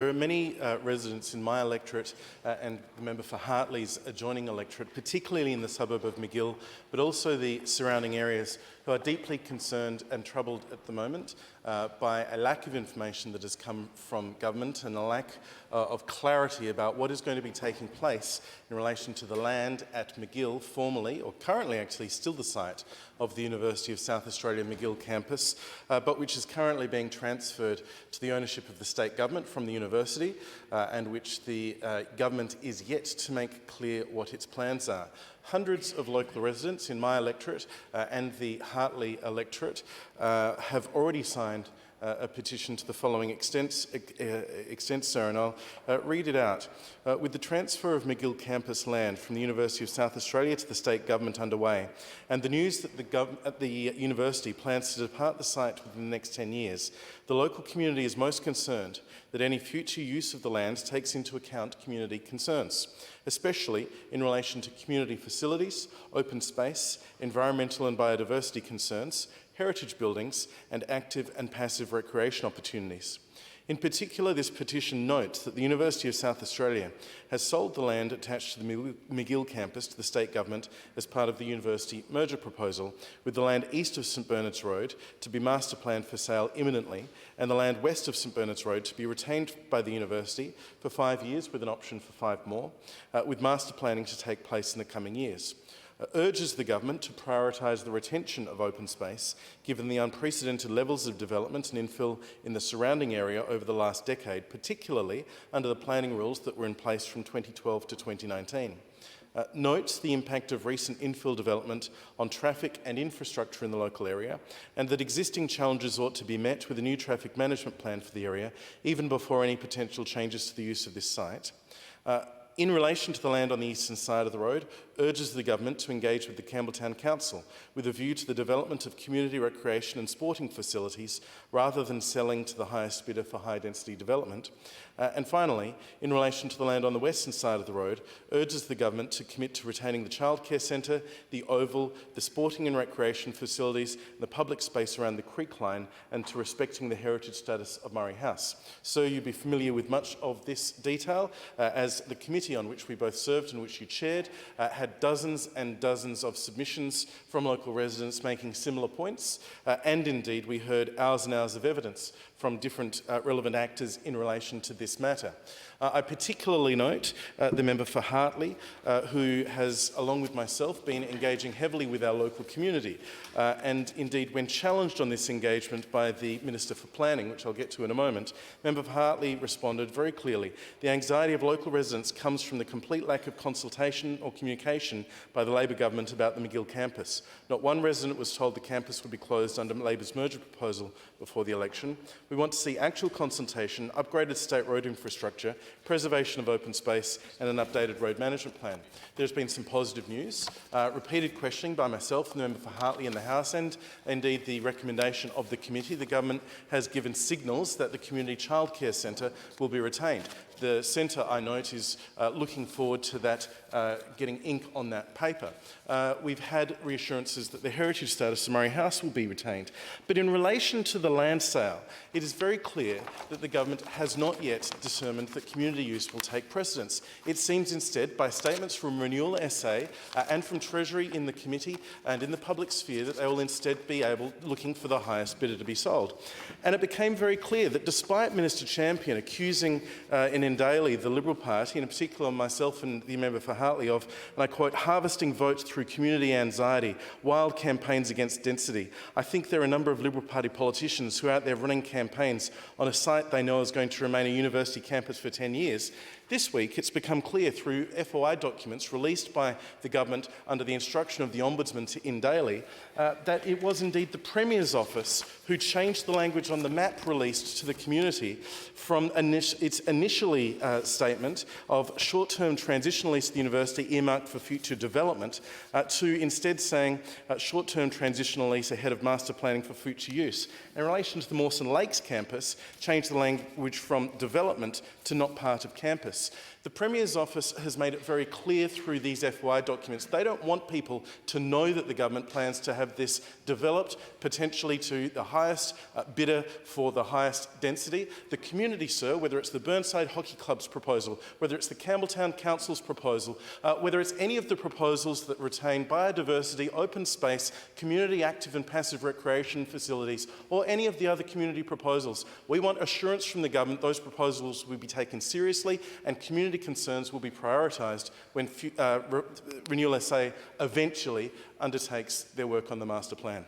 There are many residents in my electorate and the member for Hartley's adjoining electorate, particularly in the suburb of Magill, but also the surrounding areas, who are deeply concerned and troubled at the moment by a lack of information that has come from government and a lack of clarity about what is going to be taking place in relation to the land at Magill, formerly, or currently actually still the site of the University of South Australia Magill campus, but which is currently being transferred to the ownership of the state government from the university, and which the government is yet to make clear what its plans are. Hundreds of local residents in my electorate and the Hartley electorate have already signed a petition to the following extent, sir, and I'll read it out. With the transfer of Magill campus land from the University of South Australia to the state government underway, and the news that the university plans to depart the site within the next 10 years, the local community is most concerned that any future use of the land takes into account community concerns, especially in relation to community facilities, open space, environmental and biodiversity concerns, heritage buildings, and active and passive recreation opportunities. In particular, this petition notes that the University of South Australia has sold the land attached to the Magill campus to the state government as part of the university merger proposal, with the land east of St Bernard's Road to be master planned for sale imminently, and the land west of St Bernard's Road to be retained by the university for 5 years with an option for 5 more, with master planning to take place in the coming years. Urges the government to prioritise the retention of open space, given the unprecedented levels of development and infill in the surrounding area over the last decade, particularly under the planning rules that were in place from 2012 to 2019. Notes the impact of recent infill development on traffic and infrastructure in the local area, and that existing challenges ought to be met with a new traffic management plan for the area, even before any potential changes to the use of this site. In relation to the land on the eastern side of the road, urges the government to engage with the Campbelltown Council with a view to the development of community recreation and sporting facilities rather than selling to the highest bidder for high-density development. And finally, in relation to the land on the western side of the road, urges the government to commit to retaining the childcare centre, the oval, the sporting and recreation facilities, and the public space around the creek line, and to respecting the heritage status of Murray House. So you'll be familiar with much of this detail, as the committee on which we both served and which you chaired had dozens and dozens of submissions from local residents making similar points, and indeed we heard hours and hours of evidence from different relevant actors in relation to this matter. I particularly note the member for Hartley, who has, along with myself, been engaging heavily with our local community. And indeed, when challenged on this engagement by the Minister for Planning, which I'll get to in a moment, member for Hartley responded very clearly. The anxiety of local residents comes from the complete lack of consultation or communication by the Labor government about the Magill campus. Not one resident was told the campus would be closed under Labor's merger proposal before the election. We want to see actual consultation, upgraded state road infrastructure, preservation of open space, and an updated road management plan. There's been some positive news, repeated questioning by myself and the member for Hartley in the House, and indeed the recommendation of the committee. The government has given signals that the Community Childcare Centre will be retained. The centre, I note, is looking forward to that, getting ink on that paper. We've had reassurances that the heritage status of Murray House will be retained. But in relation to the land sale, it is very clear that the government has not yet determined that community use will take precedence. It seems instead, by statements from Renewal SA and from Treasury in the committee and in the public sphere, that they will instead be looking for the highest bidder to be sold. And it became very clear that despite Minister Champion accusing in Daly, the Liberal Party, and in particular myself and the member for Hartley, of, and I quote, harvesting votes through community anxiety, wild campaigns against density. I think there are a number of Liberal Party politicians who are out there running campaigns on a site they know is going to remain a university campus for 10 years. This week, it's become clear through FOI documents released by the government under the instruction of the Ombudsman in Daly that it was indeed the Premier's office who changed the language on the map released to the community from its initially early statement of short-term transitional lease at the university earmarked for future development to instead saying short-term transitional lease ahead of master planning for future use. In relation to the Mawson Lakes campus, change the language from development to not part of campus. The Premier's office has made it very clear through these FY documents they don't want people to know that the government plans to have this developed potentially to the highest bidder for the highest density. The community, sir, whether it's the Burnside Hockey Club's proposal, whether it's the Campbelltown Council's proposal, whether it's any of the proposals that retain biodiversity, open space, community active and passive recreation facilities, or any of the other community proposals, we want assurance from the government those proposals will be taken seriously and community concerns will be prioritised when Renewal SA eventually undertakes their work on the master plan.